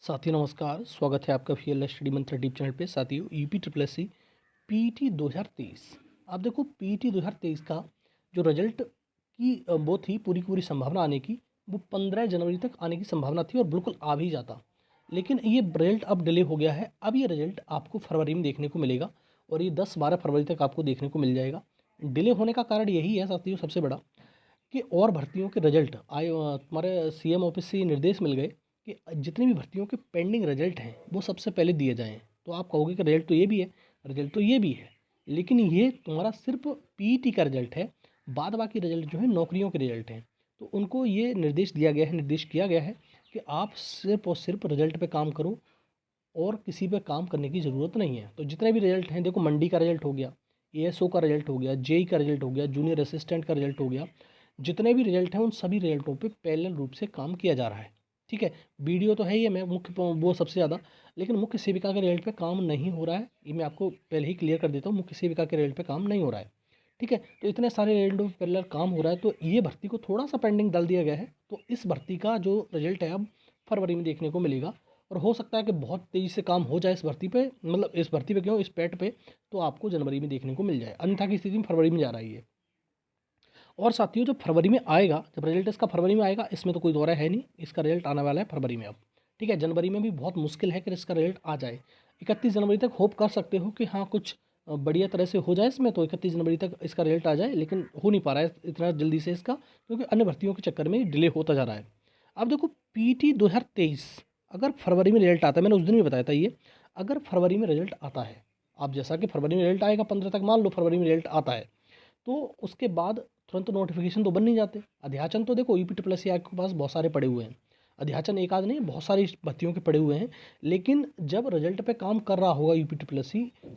साथियों नमस्कार, स्वागत है आपका VLS study Mantra YouTube channel पे। साथियों UP triple S C PET 2023, आप देखो पीईटी 2023 का जो रिजल्ट की वो थी पूरी की पूरी संभावना आने की, वो 15 जनवरी तक आने की संभावना थी और बिल्कुल आ भी जाता। लेकिन ये रिजल्ट अब डिले हो गया है। अब ये रिजल्ट आपको फरवरी में देखने को मिलेगा और ये 10-12 फरवरी तक आपको देखने को मिल जाएगा। डिले होने का कारण यही है साथियों, सबसे बड़ा कि और भर्तियों के रिजल्ट आए, तुम्हारे सीएम ऑफिस से निर्देश मिल गए कि जितनी भी भर्तियों के पेंडिंग रिजल्ट हैं वो सबसे पहले दिए जाएं। तो आप कहोगे कि रिजल्ट तो ये भी है, रिजल्ट तो ये भी है, लेकिन ये तुम्हारा सिर्फ पीईटी का रिजल्ट है। बाद बाकी रिजल्ट जो है नौकरियों के रिजल्ट हैं। तो उनको ये निर्देश दिया गया है, निर्देश किया गया है कि आप सिर्फ और सिर्फ रिजल्ट पे काम करो और किसी पे काम करने की ज़रूरत नहीं है। तो जितने भी रिजल्ट हैं, देखो मंडी का रिजल्ट हो गया, एएसओ का रिजल्ट हो गया, जेई का रिजल्ट हो गया, जूनियर असिस्टेंट का रिजल्ट हो गया, जितने भी रिजल्ट हैं उन सभी रिजल्टों पे पैरेलल रूप से काम किया जा रहा है। ठीक है, वीडियो तो है ही है, मैं मुख्य वो सबसे ज़्यादा, लेकिन मुख्य सेविका के रिजल्ट पे काम नहीं हो रहा है। ये मैं आपको पहले ही क्लियर कर देता हूँ, मुख्य सेविका के रिजल्ट पे काम नहीं हो रहा है। ठीक है, तो इतने सारे रिजल्टों पे पैरेलल काम हो रहा है, तो ये भर्ती को थोड़ा सा पेंडिंग डाल दिया गया है। तो इस भर्ती का जो रिजल्ट है अब फरवरी में देखने को मिलेगा और हो सकता है कि बहुत तेज़ी से काम हो जाए इस भर्ती पे, मतलब इस भर्ती पे क्यों, इस पैट पे, तो आपको जनवरी में देखने को मिल जाए। अन्यथा की स्थिति में फरवरी में जा रही है। और साथियों जो फरवरी में आएगा, जब रिजल्ट इसका फरवरी में आएगा, इसमें तो कोई दौरा है नहीं, इसका रिजल्ट आने वाला है फरवरी में अब। ठीक है, जनवरी में भी बहुत मुश्किल है कि इसका रिजल्ट आ जाए। 31 जनवरी तक होप कर सकते हो कि हाँ कुछ बढ़िया तरह से हो जाए इसमें, तो 31 जनवरी तक इसका रिजल्ट आ जाए, लेकिन हो नहीं पा रहा है इतना जल्दी से इसका, क्योंकि अन्य भर्तियों के चक्कर में डिले होता जा रहा है। अब देखो पीटी 2023 अगर फरवरी में रिजल्ट आता है, मैंने उस दिन भी बताया था ये, अगर फरवरी में रिजल्ट आता है, आप जैसा कि फरवरी में रिजल्ट आएगा 15 तक, मान लो फरवरी में रिजल्ट आता है, तो उसके बाद तुरंत नोटिफिकेशन तो बन नहीं जाते। अध्याचन तो देखो यूपी ट्रिपल एस के पास बहुत सारे पड़े हुए हैं, अध्याचन एक आध नहीं, बहुत सारी भर्तियों के पड़े हुए हैं। लेकिन जब रिजल्ट पे काम कर रहा होगा यूपी ट्रिपल एस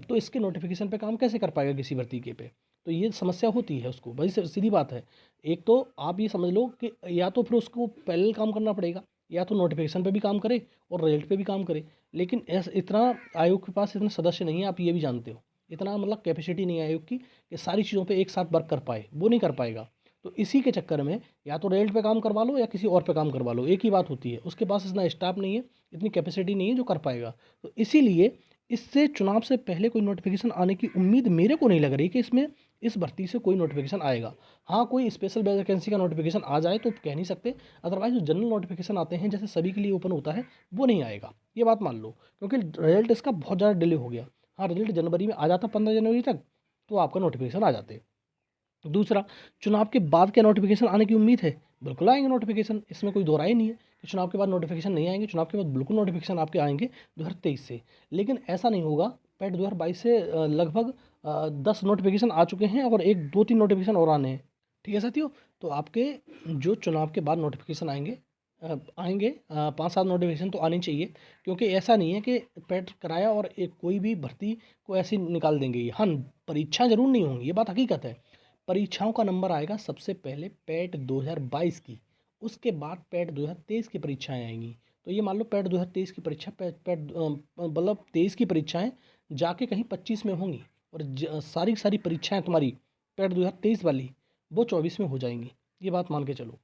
तो इसके नोटिफिकेशन पे काम कैसे कर पाएगा किसी भर्ती के पे? तो ये समस्या होती है उसको, भाई सीधी बात है। एक तो आप ये समझ लो कि या तो फिर उसको पैरेलल काम करना पड़ेगा, या तो नोटिफिकेशन पे भी काम करे और रिजल्ट पे भी काम करे। लेकिन इतना आयोग के पास इतने सदस्य नहीं है, आप ये भी जानते हो, इतना मतलब कैपेसिटी नहीं है आयोग की कि सारी चीज़ों पे एक साथ वर्क कर पाए, वो नहीं कर पाएगा। तो इसी के चक्कर में या तो रेल्ट पे काम करवा लो या किसी और पे काम करवा लो, एक ही बात होती है। उसके पास इतना स्टाफ नहीं है, इतनी कैपेसिटी नहीं है जो कर पाएगा। तो इसीलिए इससे चुनाव से पहले कोई नोटिफिकेशन आने की उम्मीद मेरे को नहीं लग रही कि इसमें इस भर्ती से कोई नोटिफिकेशन आएगा। हाँ, कोई स्पेशल वैकेंसी का नोटिफिकेशन आ जाए तो कह नहीं सकते, अदरवाइज जो जनरल नोटिफिकेशन आते हैं जैसे सभी के लिए ओपन होता है, वो नहीं आएगा, ये बात मान लो, क्योंकि रिजल्ट इसका बहुत ज़्यादा डिले हो गया। हाँ, रिजल्ट जनवरी में आ जाता 15 जनवरी तक, तो आपका नोटिफिकेशन आ जाते। दूसरा, चुनाव के बाद क्या नोटिफिकेशन आने की उम्मीद है? बिल्कुल आएंगे नोटिफिकेशन, इसमें कोई दो राय नहीं है कि चुनाव के बाद नोटिफिकेशन नहीं आएंगे। चुनाव के बाद बिल्कुल नोटिफिकेशन आपके आएंगे 2023 से। लेकिन ऐसा नहीं होगा, पैट 2022 से लगभग 10 नोटिफिकेशन आ चुके हैं और एक दो तीन नोटिफिकेशन और आने हैं। ठीक है साथियों, तो आपके जो चुनाव के बाद नोटिफिकेशन आएंगे, 5-7 नोटिफिकेशन तो आनी चाहिए, क्योंकि ऐसा नहीं है कि पैट कराया और एक कोई भी भर्ती को ऐसे निकाल देंगे। हाँ, परीक्षा जरूर नहीं होंगी, ये बात हकीकत है। परीक्षाओं का नंबर आएगा सबसे पहले पैट 2022 की, उसके बाद पैट 2023 की परीक्षाएं आएंगी। तो ये मान लो पैट 2023 की परीक्षा मतलब 23 की परीक्षाएं जाके कहीं 25 में होंगी, और सारी सारी परीक्षाएं तुम्हारी पैट 2023 वाली वो 24 में हो जाएंगी, ये बात मान के चलो।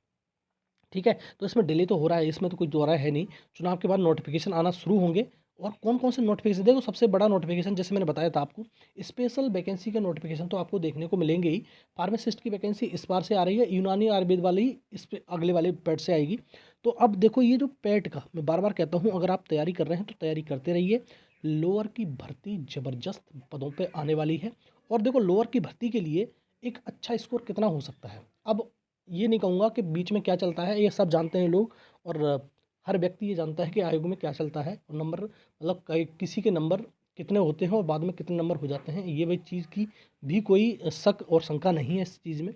ठीक है, तो इसमें डिले तो हो रहा है, इसमें तो कोई दो राय है नहीं। चुनाव के बाद नोटिफिकेशन आना शुरू होंगे। और कौन कौन से नोटिफिकेशन, देखो सबसे बड़ा नोटिफिकेशन जैसे मैंने बताया था आपको, स्पेशल वैकेंसी के नोटिफिकेशन तो आपको देखने को मिलेंगे ही। फार्मासिस्ट की वैकेंसी इस बार से आ रही है, यूनानी आयुर्वेद वाली इस पे अगले वाले पैट से आएगी। तो अब देखो ये जो पैट का मैं बार बार कहता हूँ, अगर आप तैयारी कर रहे हैं तो तैयारी करते रहिए। लोअर की भर्ती ज़बरदस्त पदों पर आने वाली है। और देखो लोअर की भर्ती के लिए एक अच्छा स्कोर कितना हो सकता है, अब ये नहीं कहूँगा कि बीच में क्या चलता है, ये सब जानते हैं लोग। और हर व्यक्ति ये जानता है कि आयोग में क्या चलता है, और नंबर मतलब किसी के नंबर कितने होते हैं और बाद में कितने नंबर हो जाते हैं, ये वही चीज़ की भी कोई शक और शंका नहीं है इस चीज़ में।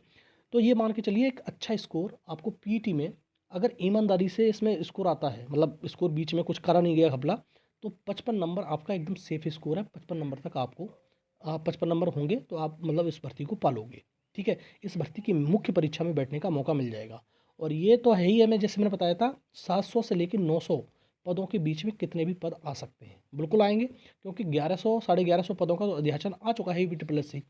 तो ये मान के चलिए एक अच्छा स्कोर आपको पीटी में, अगर ईमानदारी से इसमें स्कोर आता है, मतलब स्कोर बीच में कुछ करा नहीं गया घपला, तो 55 नंबर आपका एकदम सेफ स्कोर है। 55 नंबर तक आपको 55 नंबर होंगे तो आप मतलब इस भर्ती को पालोगे। ठीक है, इस भर्ती की मुख्य परीक्षा में बैठने का मौका मिल जाएगा। और ये तो है ही है, मैं जैसे मैंने बताया था 700 से लेकर 900 पदों के बीच में कितने भी पद आ सकते हैं, बिल्कुल आएंगे, क्योंकि 1100 1150 पदों का तो अध्याचन आ चुका है UP triple S C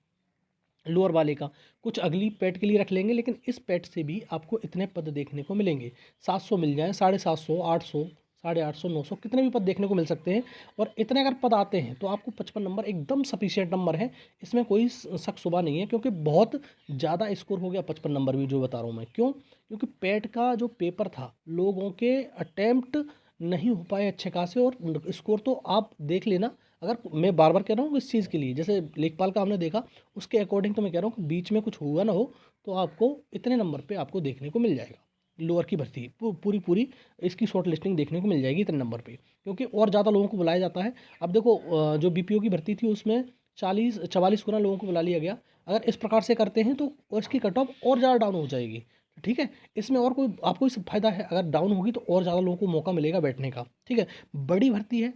lower वाले का। कुछ अगली पैट के लिए रख लेंगे, लेकिन इस पैट से भी आपको इतने पद देखने को मिलेंगे। 700 मिल जाए, 750, 800, 850, 900 कितने भी पद देखने को मिल सकते हैं। और इतने अगर पद आते हैं तो आपको 55 नंबर एकदम सफिशिएंट नंबर है, इसमें कोई शक शुबा नहीं है, क्योंकि बहुत ज़्यादा स्कोर हो गया 55 नंबर भी जो बता रहा हूँ मैं। क्यों? क्योंकि पेट का जो पेपर था, लोगों के अटेम्प्ट नहीं हो पाए अच्छे खासे, और स्कोर तो आप देख लेना। अगर मैं बार बार कह रहा हूँ इस चीज़ के लिए, जैसे लेखपाल का हमने देखा, उसके अकॉर्डिंग तो मैं कह रहा हूँ कि बीच में कुछ हुआ ना हो तो आपको इतने नंबर पे आपको देखने को मिल जाएगा लोअर की भर्ती पूरी पूरी इसकी शॉर्ट लिस्टिंग देखने को मिल जाएगी इतने नंबर पे, क्योंकि और ज़्यादा लोगों को बुलाया जाता है। अब देखो जो बीपीओ की भर्ती थी उसमें 44 गुना लोगों को बुला लिया गया। अगर इस प्रकार से करते हैं तो और इसकी कट ऑफ और ज़्यादा डाउन हो जाएगी। ठीक है, इसमें और कोई आपको इस फायदा है, अगर डाउन होगी तो और ज़्यादा लोगों को मौका मिलेगा बैठने का। ठीक है, बड़ी भर्ती है,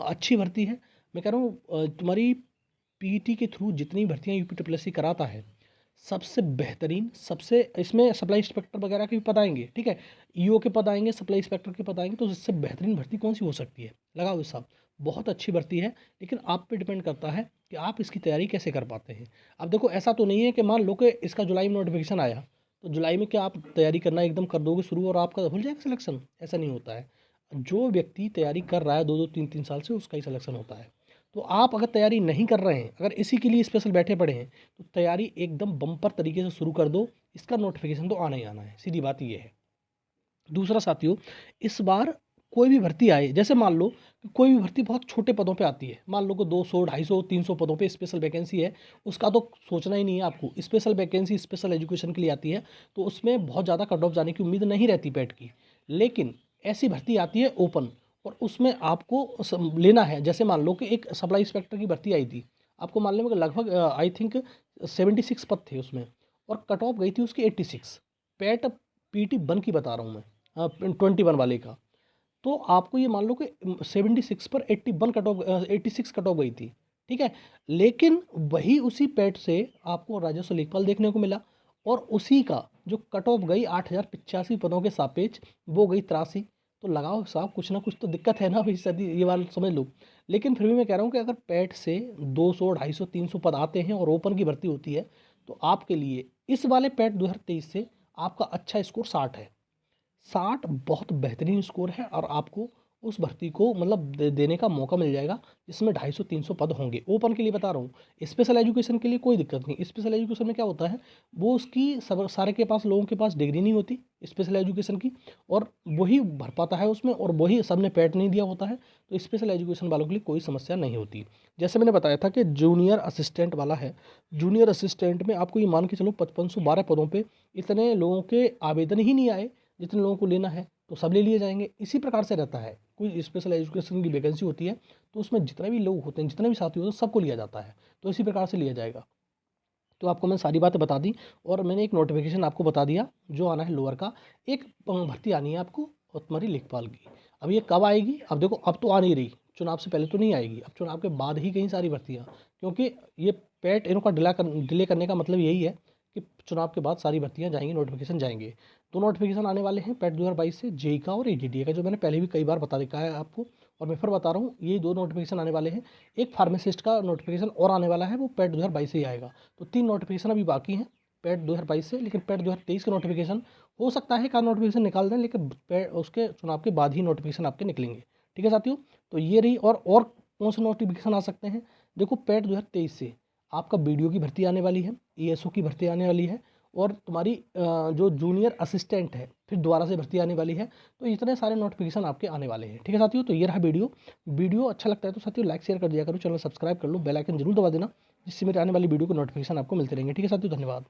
अच्छी भर्ती है। मैं कह रहा हूँ तुम्हारी पीईटी के थ्रू जितनी भर्तियाँ यूपी ट्रिपल एस सी कराता है, सबसे बेहतरीन, सबसे इसमें सप्लाई इंस्पेक्टर वगैरह के भी पद आएंगे। ठीक है, ईओ के पद आएंगे, सप्लाई इंस्पेक्टर के पद आएंगे, तो इससे बेहतरीन भर्ती कौन सी हो सकती है? लगाओ हिसाब, बहुत अच्छी भर्ती है। लेकिन आप पे डिपेंड करता है कि आप इसकी तैयारी कैसे कर पाते हैं। अब देखो ऐसा तो नहीं है कि मान लो कि इसका जुलाई में नोटिफिकेशन आया तो जुलाई में क्या आप तैयारी करना एकदम कर दोगे शुरू और आपका हो जाएगा सिलेक्शन? ऐसा नहीं होता है। जो व्यक्ति तैयारी कर रहा है 2-2 3-3 साल से, उसका ही सिलेक्शन होता है। तो आप अगर तैयारी नहीं कर रहे हैं, अगर इसी के लिए स्पेशल बैठे पड़े हैं, तो तैयारी एकदम बम्पर तरीके से शुरू कर दो। इसका नोटिफिकेशन तो आना ही आना है, सीधी बात ये है। दूसरा साथियों, इस बार कोई भी भर्ती आए, जैसे मान लो कि कोई भी भर्ती बहुत छोटे पदों पे आती है, मान लो कि 200, 250, 300 पदों पे स्पेशल वैकेंसी है, उसका तो सोचना ही नहीं है आपको। स्पेशल वैकेंसी स्पेशल एजुकेशन के लिए आती है, तो उसमें बहुत ज़्यादा कट ऑफ जाने की उम्मीद नहीं रहती पेट की। लेकिन ऐसी भर्ती आती है ओपन, और उसमें आपको लेना है। जैसे मान लो कि एक सप्लाई इंस्पेक्टर की भर्ती आई थी, आपको मान लो कि लगभग आई थिंक 76 पद थे उसमें, और कट ऑफ गई थी उसकी 86। पेट पीटी वन की बता रहा हूँ मैं, 21 वाले का। तो आपको ये मान लो कि 76 पर 81 कट ऑफ 86 कट ऑफ गई थी। ठीक है, लेकिन वही उसी पेट से आपको राजस्व लेखपाल देखने को मिला, और उसी का जो कट ऑफ गई 8085 पदों के सापेक्ष, वो गई 83। तो लगाओ साहब, कुछ ना कुछ तो दिक्कत है ना भाई, सदी ये बात समझ लो। लेकिन फिर भी मैं कह रहा हूँ कि अगर पेट से 200, 250, 300 पद आते हैं और ओपन की भर्ती होती है, तो आपके लिए इस वाले पेट 2023 से आपका अच्छा स्कोर 60 है। 60 बहुत बेहतरीन स्कोर है, और आपको उस भर्ती को मतलब देने का मौका मिल जाएगा, जिसमें 250-300 पद होंगे। ओपन के लिए बता रहा हूँ, स्पेशल एजुकेशन के लिए कोई दिक्कत नहीं। स्पेशल एजुकेशन में क्या होता है, वो उसकी सब सारे के पास लोगों के पास डिग्री नहीं होती स्पेशल एजुकेशन की, और वही भर पाता है उसमें, और वही सबने पैट नहीं दिया होता है। तो स्पेशल एजुकेशन वालों के लिए कोई समस्या नहीं होती। जैसे मैंने बताया था कि जूनियर असिस्टेंट वाला है, जूनियर असिस्टेंट में आपको ये मान के चलो 5512 पदों पर इतने लोगों के आवेदन ही नहीं आए जितने लोगों को लेना है, तो सब ले लिए जाएंगे। इसी प्रकार से रहता है, कोई स्पेशल एजुकेशन की वैकेंसी होती है तो उसमें जितने भी लोग होते हैं, जितने भी साथी होते हैं, सबको लिया जाता है। तो इसी प्रकार से लिया जाएगा। तो आपको मैंने सारी बातें बता दी, और मैंने एक नोटिफिकेशन आपको बता दिया जो आना है लोअर का। एक भर्ती आनी है आपको, और तुम्हारी लेखपाल की। अब ये कब आएगी? अब देखो, अब तो आ नहीं रही, चुनाव से पहले तो नहीं आएगी, अब चुनाव के बाद ही कई सारी भर्तियाँ, क्योंकि ये पेट इनका डिले करने का मतलब यही है कि चुनाव के बाद सारी भर्तियाँ जाएंगी, नोटिफिकेशन जाएंगे। तो नोटिफिकेशन आने वाले हैं पेट 2022 से, जेई का और एडीडीए का, जो मैंने पहले भी कई बार बता रखा है आपको, और मैं फिर बता रहा हूँ, ये 2 नोटिफिकेशन आने वाले हैं। एक फार्मासिस्ट का नोटिफिकेशन और आने वाला है, वो पेट 2022 से ही आएगा। तो 3 नोटिफिकेशन अभी बाकी हैं पेट 2022 से। लेकिन पेट 2023 का नोटिफिकेशन हो सकता है का नोटिफिकेशन निकाल दें, लेकिन उसके चुनाव के बाद ही नोटिफिकेशन आपके निकलेंगे। ठीक है साथियों, तो ये रही। और कौन से नोटिफिकेशन आ सकते हैं? देखो, पेट 2023 से आपका बीडीओ की भर्ती आने वाली है, एएसओ की भर्ती आने वाली है, और तुम्हारी जो जूनियर असिस्टेंट है फिर दोबारा से भर्ती आने वाली है। तो इतने सारे नोटिफिकेशन आपके आने वाले हैं। ठीक है साथियों, तो ये रहा वीडियो अच्छा लगता है तो साथियों लाइक शेयर कर दिया करो, चैनल सब्सक्राइब कर लो, बेल आइकन जरूर दबा देना, जिससे मेरे आने वाली वीडियो को नोटिफिकेशन आपको मिलते रहेंगे। ठीक है साथियों, धन्यवाद।